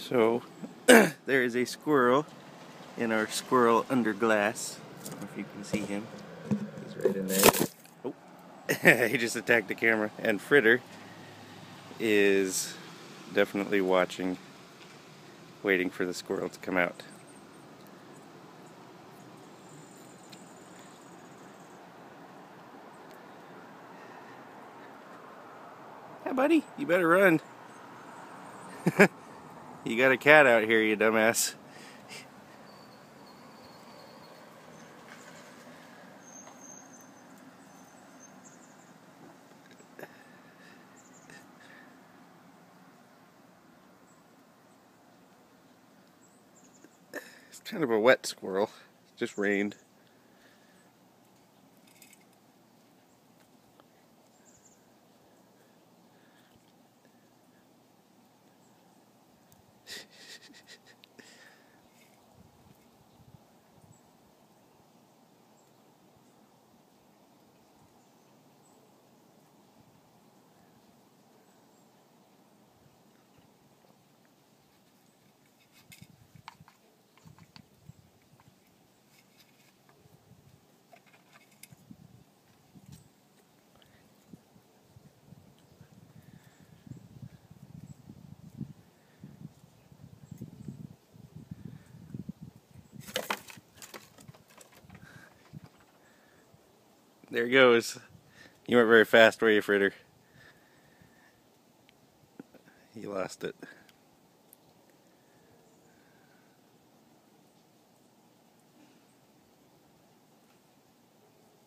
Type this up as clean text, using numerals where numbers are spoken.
So there is a squirrel in our squirrel under glass. I don't know if you can see him. He's right in there. Oh, he just attacked the camera. And Fritter is definitely watching, waiting for the squirrel to come out. Yeah, buddy, you better run. You got a cat out here, you dumbass. It's kind of a wet squirrel. It just rained. There he goes. You weren't very fast, were you, Fritter? You lost it.